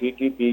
TTP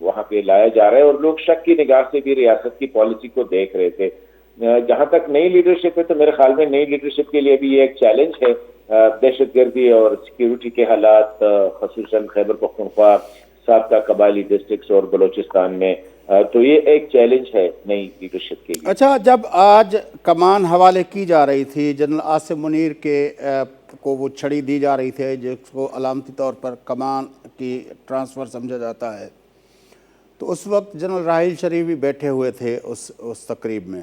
وہاں پہ لایا جا رہا ہے، اور لوگ شک کی نگاہ سے بھی ریاست کی پالیسی کو دیکھ رہے تھے۔ جہاں تک نئی لیڈرشپ ہے تو میرے خیال میں نئی لیڈرشپ کے لیے بھی یہ ایک چیلنج ہے، دہشت گردی اور سیکیورٹی کے حالات خصوصاً خیبر پختونخوا، سابقہ قبائلی ڈسٹرکٹس اور بلوچستان میں، تو یہ ایک چیلنج ہے نئی لیڈرشپ کے لیے۔ اچھا، جب آج کمان حوالے کی جا رہی تھی جنرل عاصم منیر کو وہ چھڑی دی جا رہی تھی جس کو علامتی طور پر کمان کی ٹرانسفر سمجھا جاتا ہے، تو اس وقت جنرل راحیل شریف بھی بیٹھے ہوئے تھے اس تقریب میں۔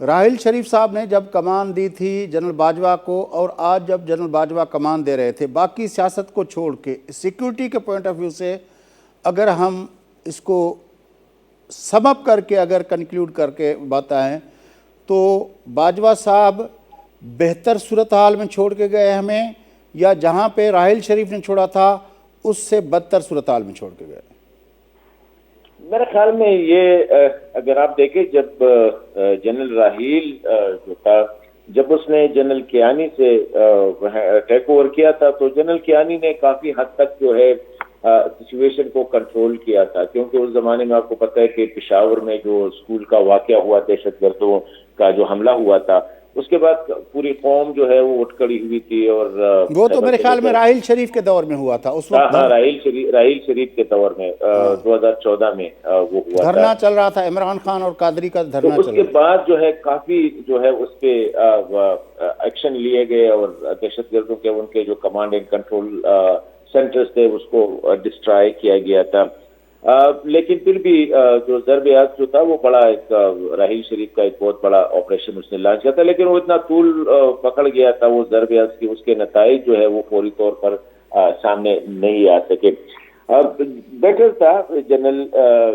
راحیل شریف صاحب نے جب کمان دی تھی جنرل باجوہ کو، اور آج جب جنرل باجوہ کمان دے رہے تھے، باقی سیاست کو چھوڑ کے سیکیورٹی کے پوائنٹ آف ویو سے اگر ہم اس کو سم اپ کر کے اگر کنکلیوڈ کر کے بتائیں تو باجوہ صاحب بہتر صورتحال میں چھوڑ کے گئے ہمیں، یا جہاں پہ راحیل شریف نے چھوڑا تھا اس سے بدتر صورتحال میں چھوڑ کے گئے؟ میرے خیال میں یہ اگر آپ دیکھیں، جب جنرل راحیل جو تھا، جب اس نے جنرل کیانی سے ٹیک اوور کیا تھا تو جنرل کیانی نے کافی حد تک جو ہے سچویشن کو کنٹرول کیا تھا، کیونکہ اس زمانے میں آپ کو پتہ ہے کہ پشاور میں جو اسکول کا واقعہ ہوا، دہشت گردوں کا جو حملہ ہوا تھا، اس کے بعد پوری قوم جو ہے وہ اٹھ کھڑی ہوئی تھی، اور وہ تو میرے خیال میں راحیل شریف کے دور میں ہوا تھا اس وقت۔ ہاں، راحیل شریف کے دور میں 2014 میں وہ ہوا تھا، دھرنا چل رہا تھا، عمران خان اور قادری کا دھرنا چل رہا تھا۔ اس کے بعد جو ہے کافی جو ہے اس پہ ایکشن لیے گئے، اور دہشت گردوں کے ان کے جو کمانڈ اینڈ کنٹرول سینٹرز تھے اس کو ڈسٹرائے کیا گیا تھا۔ لیکن پھر بھی جو ضرب عزم جو تھا وہ بڑا ایک راحیل شریف کا ایک بہت بڑا آپریشن اس نے لانچ کیا تھا، لیکن وہ اتنا طول پکڑ گیا تھا وہ ضرب عزم کی، اس کے نتائج جو ہے وہ فوری طور پر سامنے نہیں آ سکے۔ بیٹر تھا جنرل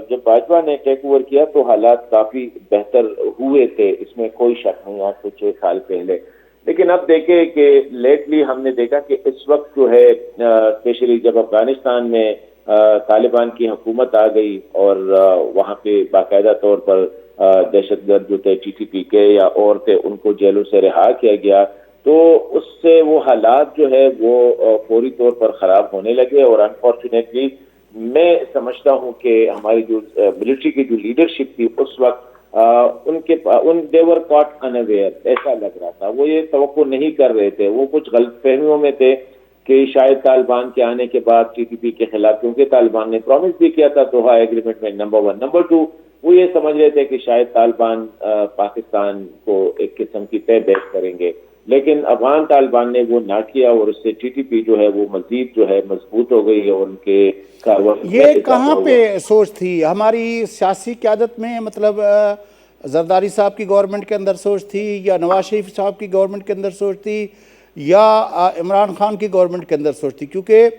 جب باجوہ نے ٹیک اوور کیا تو حالات کافی بہتر ہوئے تھے، اس میں کوئی شک نہیں، آج سے 6 سال پہلے۔ لیکن اب دیکھیں کہ لیٹلی ہم نے دیکھا کہ اس وقت جو ہے اسپیشلی جب افغانستان میں طالبان کی حکومت آ گئی اور وہاں پہ باقاعدہ طور پر دہشت گرد جو تھے ٹی ٹی پی کے یا اور تھے ان کو جیلوں سے رہا کیا گیا، تو اس سے وہ حالات جو ہے وہ فوری طور پر خراب ہونے لگے، اور انفارچونیٹلی میں سمجھتا ہوں کہ ہماری جو ملٹری کی جو لیڈرشپ تھی اس وقت دیور کاٹ انویئر، ایسا لگ رہا تھا، وہ یہ توقع نہیں کر رہے تھے، وہ کچھ غلط فہمیوں میں تھے کہ شاید طالبان کے آنے کے بعد ٹی ٹی پی کے خلاف، کیونکہ طالبان نے پرومس بھی کیا تھا دوحہ ایگریمنٹ میں، نمبر 1، نمبر 2 وہ یہ سمجھ رہے تھے کہ شاید طالبان پاکستان کو ایک قسم کی پے بیک کریں گے، لیکن افغان طالبان نے وہ نہ کیا، اور اس سے ٹی ٹی پی جو ہے وہ مزید جو ہے مضبوط ہو گئی، اور ان کے کارروائی یہ کہاں پہ سوچ تھی ہماری سیاسی قیادت میں؟ مطلب زرداری صاحب کی گورنمنٹ کے اندر سوچ تھی، یا نواز شریف صاحب کی گورنمنٹ کے اندر سوچ تھی، یا عمران خان کی گورنمنٹ کے اندر سوچ تھی؟ کیونکہ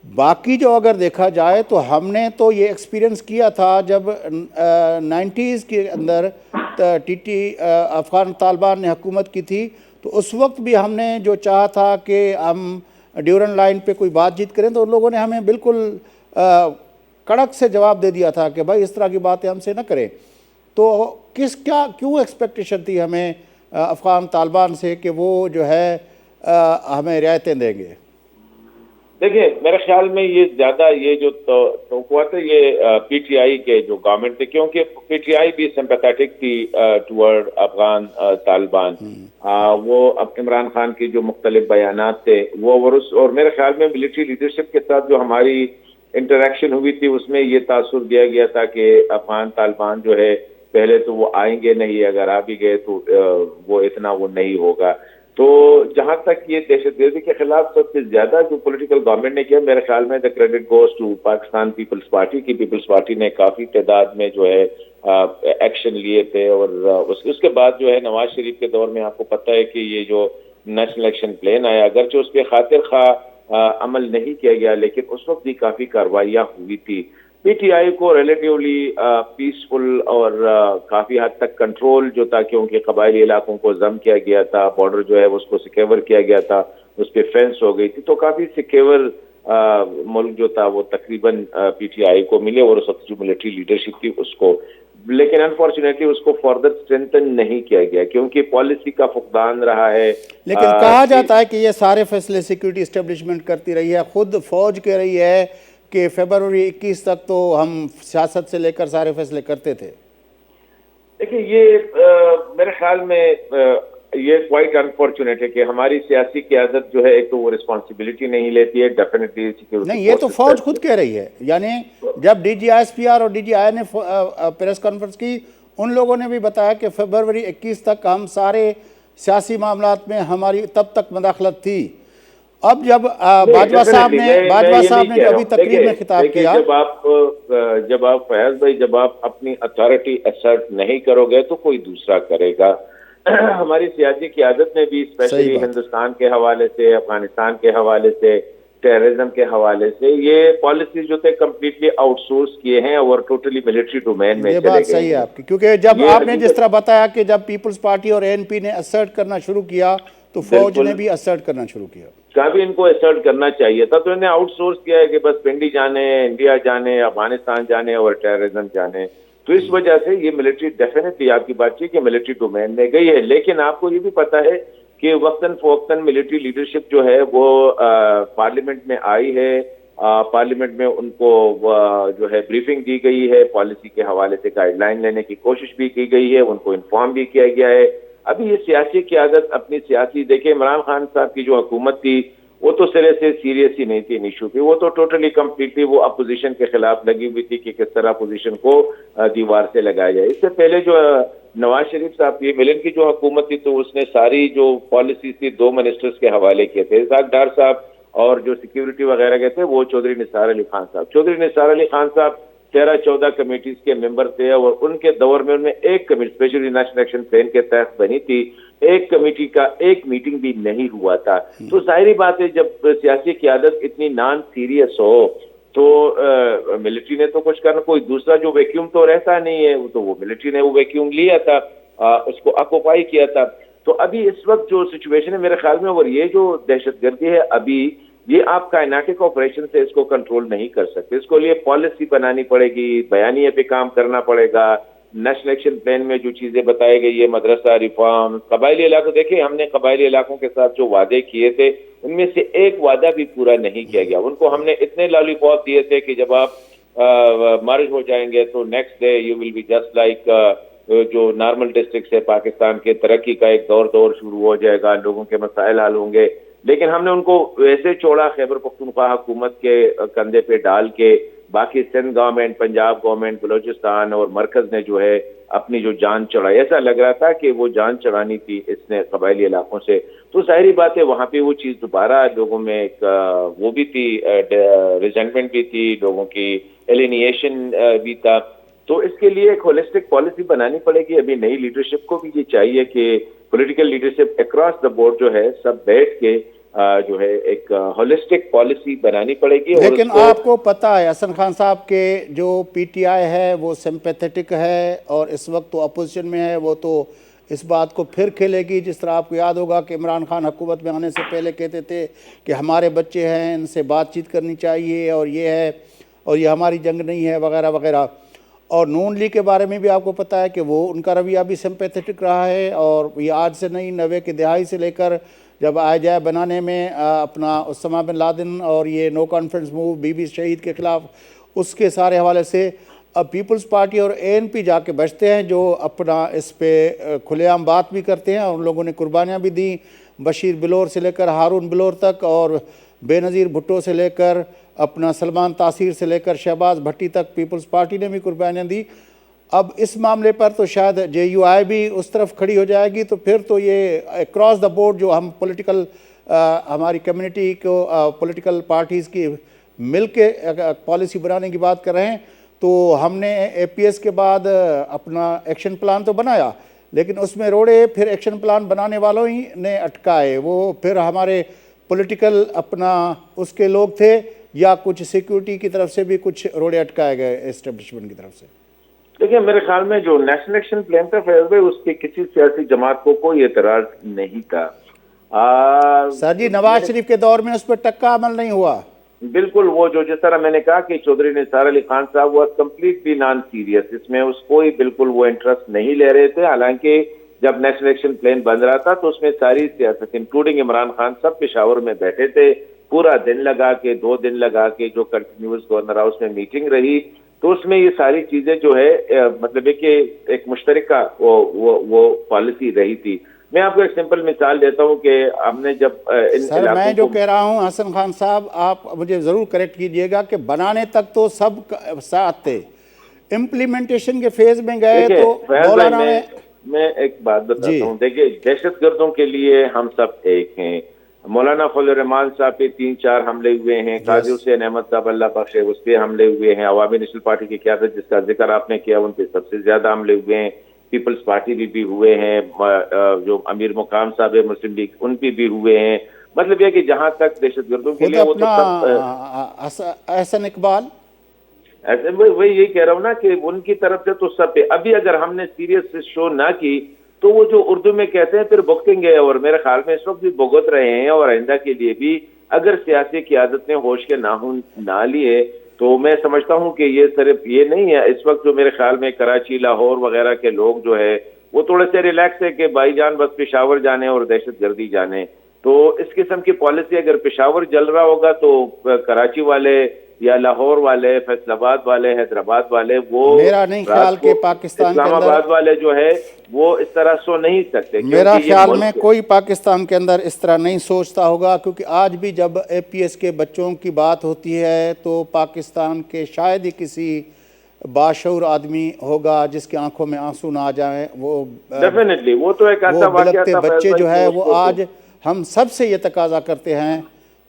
باقی جو اگر دیکھا جائے تو ہم نے تو یہ ایکسپیرینس کیا تھا جب 90s کے اندر افغان طالبان نے حکومت کی تھی، تو اس وقت بھی ہم نے جو چاہا تھا کہ ہم ڈیورن لائن پہ کوئی بات چیت کریں تو ان لوگوں نے ہمیں بالکل کڑک سے جواب دے دیا تھا کہ بھائی اس طرح کی باتیں ہم سے نہ کریں۔ تو کیوں ایکسپیکٹیشن تھی ہمیں افغان طالبان سے کہ وہ جو ہے ہمیں رعایتیں دیں گے؟ دیکھیں میرے خیال میں یہ زیادہ یہ جو توقعات ہے یہ پی ٹی آئی کے جو گورنمنٹ تھے، کیونکہ پی ٹی آئی بھی سمپیتھیٹک تھی ٹورڈ افغان طالبان، وہ اب عمران خان کی جو مختلف بیانات تھے وہ اور میرے خیال میں ملٹری لیڈرشپ کے ساتھ جو ہماری انٹریکشن ہوئی تھی اس میں یہ تاثر دیا گیا تھا کہ افغان طالبان جو ہے پہلے تو وہ آئیں گے نہیں، اگر آ بھی گئے تو وہ اتنا وہ نہیں ہوگا۔ تو جہاں تک یہ دہشت گردی کے خلاف سب سے زیادہ جو پولیٹیکل گورنمنٹ نے کیا، میرے خیال میں the credit goes to Pakistan Peoples Party کی۔ پیپلز پارٹی نے کافی تعداد میں جو ہے ایکشن لیے تھے، اور اس کے بعد جو ہے نواز شریف کے دور میں آپ کو پتہ ہے کہ یہ جو نیشنل ایکشن پلان آیا، اگرچہ اس پہ خاطر خواہ عمل نہیں کیا گیا لیکن اس وقت بھی کافی کاروائیاں ہوئی تھی۔ پی ٹی آئی کو ریلیٹیولی پیسفل اور کافی حد تک کنٹرول جو تھا، کیونکہ قبائلی علاقوں کو ضم کیا گیا تھا، بارڈر جو ہے اس کو سیکیور کیا گیا تھا، اس پہ فینس ہو گئی تھی، تو کافی سیکیور ملک جو تھا وہ تقریباً پی ٹی آئی کو ملے، اور اس وقت جو ملٹری لیڈرشپ تھی اس کو، لیکن انفارچونیٹلی اس کو فردر اسٹرینتھن نہیں کیا گیا کیونکہ پالیسی کا فقدان رہا ہے۔ لیکن کہا جاتا ہے کہ یہ سارے فیصلے سیکیورٹی اسٹیبلشمنٹ کرتی رہی ہے، خود فوج کہہ رہی ہے کہ فیبروری 21 تک تو ہم سیاست سے لے کر سارے فیصلے کرتے تھے. دیکھیے یہ میرے خیال میں یہ کوائٹ انفارچونیٹ ہے کہ ہماری سیاسی قیادت جو ہے ایک تو وہ رسپانسبلٹی نہیں لیتی ہے ڈیفینیٹلی سیکیورٹی. نہیں یہ تو فوج خود کہہ رہی ہے, یعنی جب D G S P R اور ڈی جی آئی نے پریس کانفرنس کی, ان لوگوں نے بھی بتایا کہ فیبروری 21 تک ہم سارے سیاسی معاملات میں ہماری تب تک مداخلت تھی. اب جب باجوہ صاحب نے جو ابھی تقریر میں خطاب کیا, جب آپ فیاض بھائی جب آپ اپنی اتھارٹی اسرٹ نہیں کرو گے تو کوئی دوسرا کرے گا. ہماری سیاسی قیادت نے بھی اسپیشلی ہندوستان کے حوالے سے, افغانستان کے حوالے سے, ٹیررزم کے حوالے سے یہ پالیسیز جو تھے کمپلیٹلی آؤٹ سورس کیے ہیں اور ٹوٹلی ملٹری ڈومین میں چلے گئے. یہ بات صحیح ہے آپ کی, کیونکہ جب آپ نے جس طرح بتایا کہ جب پیپلز پارٹی اور ANP نے اسرٹ کرنا شروع کیا تو فوج نے بھی اسرٹ کرنا شروع کیا. بھی ان کو اسرٹ کرنا چاہیے تھا, تو انہیں آؤٹ سورس کیا ہے کہ بس پنڈی جانے, انڈیا جانے, افغانستان جانے اور ٹیررزم جانے. تو اس وجہ سے یہ ملٹری ڈیفینیٹلی آپ کی بات چیت کہ ملٹری ڈومین میں گئی ہے. لیکن آپ کو یہ بھی پتا ہے کہ وقتاً فوقتاً ملٹری لیڈرشپ جو ہے وہ پارلیمنٹ میں آئی ہے, پارلیمنٹ میں ان کو جو ہے بریفنگ دی گئی ہے, پالیسی کے حوالے سے گائیڈ لائن لینے کی کوشش بھی کی گئی ہے, ان کو انفارم بھی کیا گیا ہے. ابھی یہ سیاسی قیادت اپنی سیاسی دیکھیں, عمران خان صاحب کی جو حکومت تھی وہ تو سرے سے سیریس ہی نہیں تھی ان ایشو پہ, وہ تو ٹوٹلی کمپلیٹلی وہ اپوزیشن کے خلاف لگی ہوئی تھی کہ کس طرح اپوزیشن کو دیوار سے لگایا جائے. اس سے پہلے جو نواز شریف صاحب کی ملن کی جو حکومت تھی تو اس نے ساری جو پالیسیز تھی 2 منسٹرز کے حوالے کیے تھے, اسحاق ڈار صاحب, اور جو سیکیورٹی وغیرہ کے تھے وہ چودھری نثار علی خان صاحب. چودھری نثار علی خان صاحب 13-14 کمیٹیز کے ممبر تھے اور ان کے دور میں ان میں ایک committee specially national action plan کے تحت بنی تھی, ایک کمیٹی کا ایک میٹنگ بھی نہیں ہوا تھا. تو ظاہری بات ہے جب سیاسی قیادت اتنی نان سیریس ہو تو ملٹری نے تو کچھ کرنا, کوئی دوسرا جو ویکیوم تو رہتا نہیں ہے, وہ تو وہ ملٹری نے وہ ویکیوم لیا تھا, اس کو آکوپائی کیا تھا. تو ابھی اس وقت جو سچویشن ہے میرے خیال میں, اور یہ جو دہشت گردی ہے ابھی یہ آپ کائناٹک آپریشن سے اس کو کنٹرول نہیں کر سکتے. اس کو لیے پالیسی بنانی پڑے گی, بیانیے پہ کام کرنا پڑے گا. نیشنل ایکشن پلان میں جو چیزیں بتائی گئی ہے, مدرسہ ریفارم, قبائلی علاقوں, دیکھیں ہم نے قبائلی علاقوں کے ساتھ جو وعدے کیے تھے ان میں سے ایک وعدہ بھی پورا نہیں کیا گیا. ان کو ہم نے اتنے لالی پاپ دیے تھے کہ جب آپ مرج ہو جائیں گے تو next day you will be just like جو نارمل ڈسٹرکٹس ہے پاکستان کے, ترقی کا ایک دور شروع ہو جائے گا, لوگوں کے مسائل حل ہوں گے. لیکن ہم نے ان کو ویسے چھوڑا خیبر پختونخوا حکومت کے کندھے پہ ڈال کے, باقی سندھ گورنمنٹ, پنجاب گورنمنٹ, بلوچستان اور مرکز نے جو ہے اپنی جو جان چڑھائی, ایسا لگ رہا تھا کہ وہ جان چڑھانی تھی اس نے قبائلی علاقوں سے. تو ظاہری بات ہے وہاں پہ وہ چیز دوبارہ لوگوں میں ایک وہ بھی تھی, ریزنٹمنٹ بھی تھی, لوگوں کی ایلینیشن بھی تھا. تو اس کے لیے ایک ہولسٹک پالیسی بنانی پڑے گی. ابھی نئی لیڈرشپ کو بھی یہ چاہیے کہ political leadership across the board جو ہے سب بیٹھ کے جو ہے ایک ہولسٹک پالیسی بنانی پڑے گی. لیکن آپ کو پتہ ہے حسن خان صاحب کے جو پی ٹی آئی ہے وہ سمپیتھیٹک ہے اور اس وقت تو اپوزیشن میں ہے, وہ تو اس بات کو پھر کھیلے گی. جس طرح آپ کو یاد ہوگا کہ عمران خان حکومت میں آنے سے پہلے کہتے تھے کہ ہمارے بچے ہیں, ان سے بات چیت کرنی چاہیے, اور یہ ہے اور یہ ہماری جنگ نہیں ہے وغیرہ وغیرہ. اور نون لیگ کے بارے میں بھی آپ کو پتہ ہے کہ وہ ان کا رویہ بھی سمپیتھیٹک رہا ہے, اور یہ آج سے نہیں 90 کی دہائی سے لے کر جب آئے جائے بنانے میں اپنا اسامہ بن لادن اور یہ نو کانفرنس موو بی بی شہید کے خلاف, اس کے سارے حوالے سے اب پیپلز پارٹی اور ANP جا کے بچتے ہیں جو اپنا اس پہ کھلے عام بات بھی کرتے ہیں, اور ان لوگوں نے قربانیاں بھی دیں, بشیر بلور سے لے کر ہارون بلور تک, اور بے نظیر بھٹو سے لے کر اپنا سلمان تاثیر سے لے کر شہباز بھٹی تک پیپلز پارٹی نے بھی قربانیاں دی. اب اس معاملے پر تو شاید JUI بھی اس طرف کھڑی ہو جائے گی, تو پھر تو یہ اکراس دا بورڈ جو ہم پولیٹیکل ہماری کمیونٹی کو پولیٹیکل پارٹیز کی مل کے پالیسی بنانے کی بات کر رہے ہیں. تو ہم نے APS کے بعد اپنا ایکشن پلان تو بنایا, لیکن اس میں روڑے پھر ایکشن پلان بنانے والوں ہی نے اٹکائے. وہ پھر ہمارے پولیٹیکل اپنا اس کے لوگ تھے یا کچھ سیکیورٹی کی طرف سے بھی کچھ روڑے اٹکائے گئے اسٹیبلشمنٹ کی طرف سے. دیکھیں میرے خیال میں جو نیشنل ایکشن پلان تھا فیض بھائی, اس کی کسی سیاسی جماعت کو کوئی اعتراض نہیں تھا. سر جی نواز شریف کے دور میں اس پر ٹکا عمل نہیں ہوا. بالکل, وہ جو جس طرح میں نے کہا کہ چودھری نثار علی خان صاحب وہ کمپلیٹلی نان سیریس, اس میں اس کوئی بالکل وہ انٹرسٹ نہیں لے رہے تھے. حالانکہ جب نیشنل ایکشن پلان بن رہا تھا تو اس میں ساری سیاست انکلوڈنگ عمران خان سب پشاور میں بیٹھے تھے, پورا دن لگا کے 2 دن لگا کے جو کنٹینیوس گورنر ہاؤس میں میٹنگ رہی تو اس میں یہ ساری چیزیں جو ہے مطلب ہے کہ ایک مشترکہ وہ پالیسی رہی تھی. میں آپ کو ایک سمپل مثال دیتا ہوں کہ ہم نے جب سر میں جو کہہ رہا ہوں حسن خان صاحب آپ مجھے ضرور کریکٹ کیجئے گا کہ بنانے تک تو سب ساتھ تھے, امپلیمنٹیشن کے فیز میں گئے تو مولانا میں ایک بات بتاتا ہوں. دیکھیں دہشت گردوں کے لیے ہم سب ایک ہیں. مولانا فضل الرحمان صاحب پہ 3-4 حملے ہوئے ہیں, قاضی حسین احمد صاحب اللہ بخشے اس پہ حملے ہوئے ہیں, عوامی نیشنل پارٹی کی قیادت جس کا ذکر آپ نے کیا ان پہ سب سے زیادہ حملے ہوئے ہیں, پیپلز پارٹی بھی ہوئے ہیں, جو امیر مقام صاحب ہے مسلم لیگ ان پہ بھی ہوئے ہیں. مطلب یہ کہ جہاں تک دہشت گردوں کے لیے وہ تو احسن اقبال ایسے وہی یہی کہہ رہا ہوں نا کہ ان کی طرف سے تو سب پہ. ابھی اگر ہم نے سیریس شو نہ کی تو وہ جو اردو میں کہتے ہیں پھر بھگتیں گے, اور میرے خیال میں اس وقت بھی بھگت رہے ہیں, اور آئندہ کے لیے بھی اگر سیاسی قیادت نے ہوش کے ناخن نہ لیے تو میں سمجھتا ہوں کہ یہ صرف یہ نہیں ہے. اس وقت جو میرے خیال میں کراچی لاہور وغیرہ کے لوگ جو ہے وہ تھوڑے سے ریلیکس ہے کہ بھائی جان بس پشاور جانے اور دہشت گردی جانے. تو اس قسم کی پالیسی اگر پشاور جل رہا ہوگا تو کراچی والے یا لاہور والے, فیصل آباد والے, حیدرآباد والے, وہ میرا نہیں خیال کہ پاکستان کے اسلام آباد والے جو ہے وہ اس طرح سو نہیں سکتے. میرا خیال میں کوئی پاکستان کے اندر اس طرح نہیں سوچتا ہوگا, کیونکہ آج بھی جب اے پی ایس کے بچوں کی بات ہوتی ہے تو پاکستان کے شاید ہی کسی باشعور آدمی ہوگا جس کی آنکھوں میں آنسو نہ آ جائیں. وہ ڈیفینیٹلی وہ تو ایک ایسا واقعہ تھا بچے جو ہے وہ آج ہم سب سے یہ تقاضا کرتے ہیں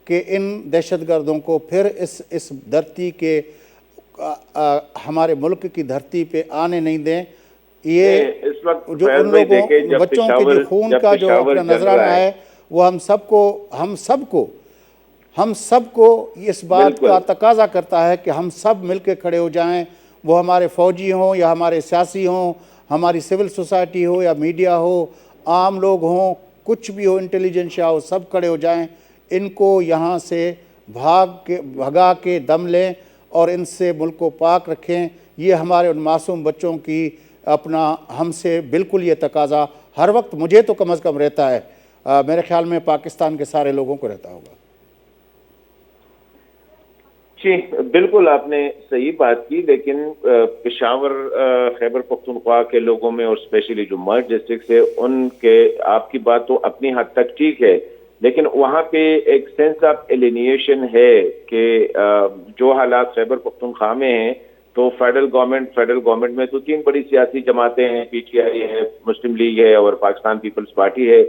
کہ ان دہشت گردوں کو پھر اس دھرتی کے ہمارے ملک کی دھرتی پہ آنے نہیں دیں. یہ جو ان لوگوں بچوں کے جو خون کا جو اپنا نظرانہ ہے وہ ہم سب کو اس بات کا تقاضا کرتا ہے کہ ہم سب مل کے کھڑے ہو جائیں. وہ ہمارے فوجی ہوں یا ہمارے سیاسی ہوں, ہماری سول سوسائٹی ہو یا میڈیا ہو, عام لوگ ہوں, کچھ بھی ہو, انٹیلیجنشیا ہو, سب کھڑے ہو جائیں. ان کو یہاں سے بھگا کے دم لیں اور ان سے ملک کو پاک رکھیں. یہ ہمارے ان معصوم بچوں کی اپنا ہم سے بالکل یہ تقاضا ہر وقت مجھے تو کم از کم رہتا ہے, میرے خیال میں پاکستان کے سارے لوگوں کو رہتا ہوگا. جی بالکل آپ نے صحیح بات کی, لیکن پشاور خیبر پختونخوا کے لوگوں میں اور اسپیشلی جو مرج ڈسٹرکٹ ہے ان کے آپ کی بات تو اپنی حد تک ٹھیک ہے, لیکن وہاں پہ ایک سینس آف ایلینیشن ہے کہ جو حالات خیبر پختونخوا میں ہیں تو فیڈرل گورنمنٹ میں تو 3 بڑی سیاسی جماعتیں ہیں, پی ٹی آئی ہے, مسلم لیگ ہے اور پاکستان پیپلز پارٹی ہے.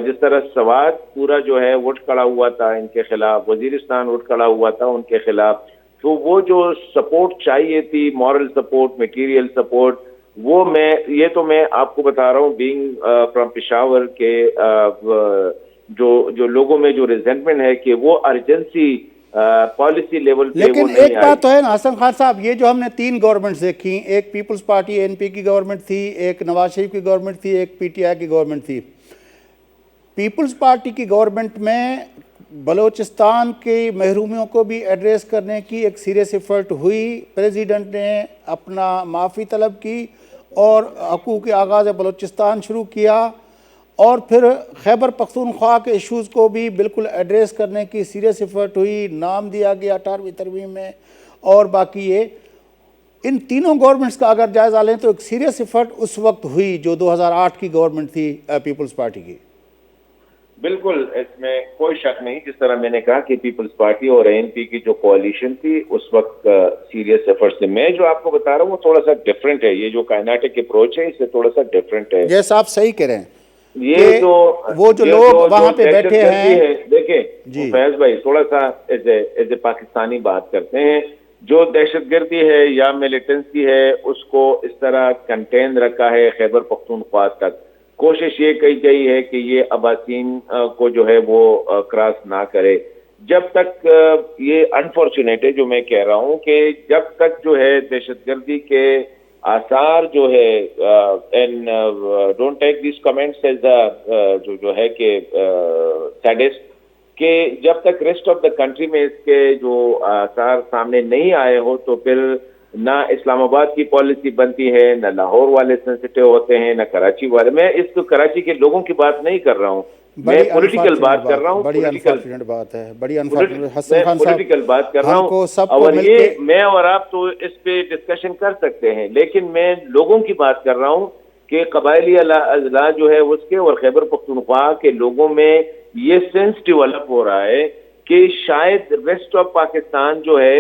جس طرح سوات پورا جو ہے ووٹ کھڑا ہوا تھا ان کے خلاف, وزیرستان ووٹ کھڑا ہوا تھا ان کے خلاف, تو وہ جو سپورٹ چاہیے تھی, مورل سپورٹ, میٹیریل سپورٹ, وہ میں آپ کو بتا رہا ہوں بینگ فرام پشاور کے جو لوگوں میں جو ریزنٹمنٹ ہے کہ وہ ارجنسی پالیسی لیول پہ لیکن ایک بات تو ہے نا حسن خان صاحب, یہ جو ہم نے 3 گورنمنٹس دیکھی, ایک پیپلز پارٹی این پی کی گورنمنٹ تھی, ایک نواز شریف کی گورنمنٹ تھی, ایک پی ٹی آئی کی گورنمنٹ تھی. پیپلز پارٹی کی گورنمنٹ میں بلوچستان کی محرومیوں کو بھی ایڈریس کرنے کی ایک سیریس ایفرٹ ہوئی, پریزیڈنٹ نے اپنا معافی طلب کی اور حقوق آغاز بلوچستان شروع کیا, اور پھر خیبر پختونخوا کے ایشوز کو بھی بالکل ایڈریس کرنے کی سیریس ایفرٹ ہوئی, نام دیا گیا 18ویں ترمیم میں. اور باقی یہ ان تینوں گورنمنٹس کا اگر جائزہ لیں تو ایک سیریس ایفرٹ اس وقت ہوئی جو 2008 کی گورنمنٹ تھی پیپلز پارٹی کی. بالکل اس میں کوئی شک نہیں, جس طرح میں نے کہا کہ پیپلز پارٹی اور این پی کی جو کوalition تھی اس وقت سیریس ایفرٹ سے. میں جو آپ کو بتا رہا ہوں وہ تھوڑا سا ڈفرینٹ ہے, یہ جو کائناٹک اپروچ ہے اس سے تھوڑا سا ڈفرینٹ ہے. یہ صاحب صحیح کہہ رہے ہیں, یہ وہ جو لوگ وہاں پہ بیٹھے ہیں, دیکھیں فیض بھائی تھوڑا سا ایز اے پاکستانی بات کرتے ہیں, جو دہشت گردی ہے یا ملیٹنسی ہے اس کو اس طرح کنٹین رکھا ہے خیبر پختونخوا تک. کوشش یہ کی گئی ہے کہ یہ اباسین کو جو ہے وہ کراس نہ کرے. جب تک یہ انفارچونیٹ ہے جو میں کہہ رہا ہوں کہ جب تک جو ہے دہشت گردی کے آثار جو ہے, and don't take these comments as جو ہے کہ سیڈسٹ, کہ جب تک ریسٹ آف دا کنٹری میں اس کے جو آثار سامنے نہیں آئے ہو تو پھر نہ اسلام آباد کی پالیسی بنتی ہے, نہ لاہور والے سینسٹیو ہوتے ہیں, نہ کراچی والے. میں اس کو کراچی کے لوگوں کی بات نہیں کر رہا ہوں, میں پولیٹیکل بات کر رہا ہوں, بڑی انفارچونیٹ بات ہے, بڑی انفارچونیٹ. حسن خان صاحب پولیٹیکل بات کر رہا ہم کو ہوں, سب کو اور مل یہ کے میں اور آپ تو اس پہ ڈسکشن کر سکتے ہیں, لیکن میں لوگوں کی بات کر رہا ہوں کہ قبائلی اضلاع جو ہے اس کے اور خیبر پختونخوا کے لوگوں میں یہ سینس ڈیولپ ہو رہا ہے کہ شاید ریسٹ آف پاکستان جو ہے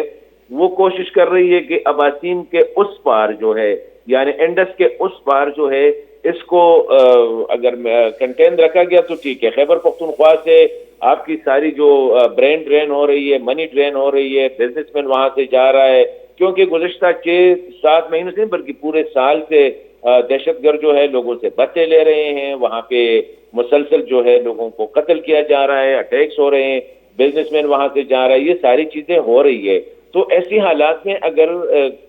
وہ کوشش کر رہی ہے کہ اباسین کے اس پار جو ہے, یعنی انڈس کے اس پار جو ہے, اس کو اگر کنٹین رکھا گیا تو ٹھیک ہے. خیبر پختونخوا سے آپ کی ساری جو برین ڈرین ہو رہی ہے, منی ڈرین ہو رہی ہے, بزنس مین وہاں سے جا رہا ہے, کیونکہ گزشتہ 6-7 مہینوں سے بلکہ پورے سال سے دہشت گرد جو ہے لوگوں سے بدلے لے رہے ہیں, وہاں پہ مسلسل جو ہے لوگوں کو قتل کیا جا رہا ہے, اٹیکس ہو رہے ہیں, بزنس مین وہاں سے جا رہا ہے, یہ ساری چیزیں ہو رہی ہے. تو ایسی حالات میں اگر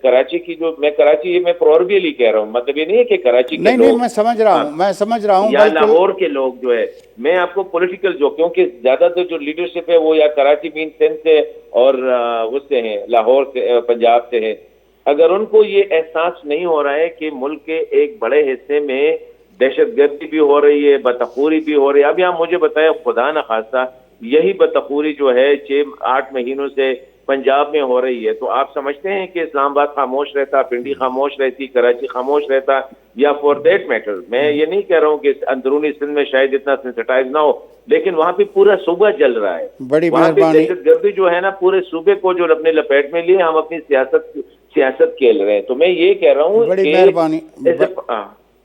کراچی کی جو میں کراچی میں پرووربیلی کہہ رہا ہوں, مطلب یہ نہیں ہے کہ کراچی کے نہیں لوگ میں سمجھ رہا ہوں یا بالکل. لاہور کے لوگ جو ہے, میں آپ کو پولیٹیکل جو, کیونکہ زیادہ تر جو لیڈرشپ ہے وہ یا کراچی مین سندھ سے اور اس سے ہیں, لاہور سے, پنجاب سے ہیں, اگر ان کو یہ احساس نہیں ہو رہا ہے کہ ملک کے ایک بڑے حصے میں دہشت گردی بھی ہو رہی ہے, بدعقوری بھی ہو رہی ہے. اب یہاں مجھے بتایا خدا نخواستہ یہی بدعقوری جو ہے 6-8 مہینوں سے پنجاب میں ہو رہی ہے, تو آپ سمجھتے ہیں کہ اسلام آباد خاموش رہتا, پنڈی خاموش رہتی, کراچی خاموش رہتا, یا فور دیٹ میٹر میں یہ نہیں کہہ رہا ہوں کہ اندرونی سندھ میں شاید اتنا سینسٹائز نہ ہو, لیکن وہاں پہ پورا صوبہ جل رہا ہے. بڑی وہاں پہ مہربانی. دہشت گردی جو ہے نا پورے صوبے کو جو اپنے لپیٹ میں لیے ہم اپنی سیاست کھیل رہے ہیں. تو میں یہ کہہ رہا ہوں بڑی کہ مہربانی,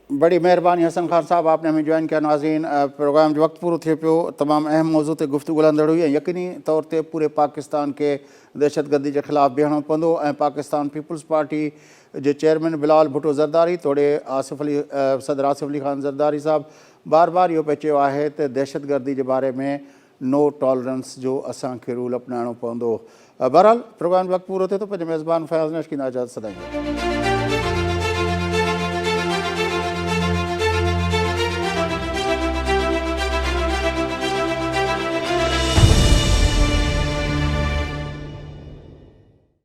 بڑی مہربانی حسن خان صاحب, آپ نے ہمیں جوائن کیا. ناظرین, پروگرام جو وقت پورو تھے پیو, تمام اہم موضوع تے گفتگو ہلندڑ ہوئی, یقینی طور تے پورے پاکستان کے دہشت گردی کے خلاف بیہنو پندو. پاکستان پیپلز پارٹی جو چیئرمین بلال بھٹو زرداری, توڑے صدر آصف علی خان زرداری صاحب بار بار یہ پہ چیو ہے تے دہشت گردی کے بارے میں نو ٹالرنس جو اساں کے رول اپنائنو پندو. بہرحال پروگرام وقت پورو تھے تو پنج میزبان فیاض نش کی اجازت سدائیں.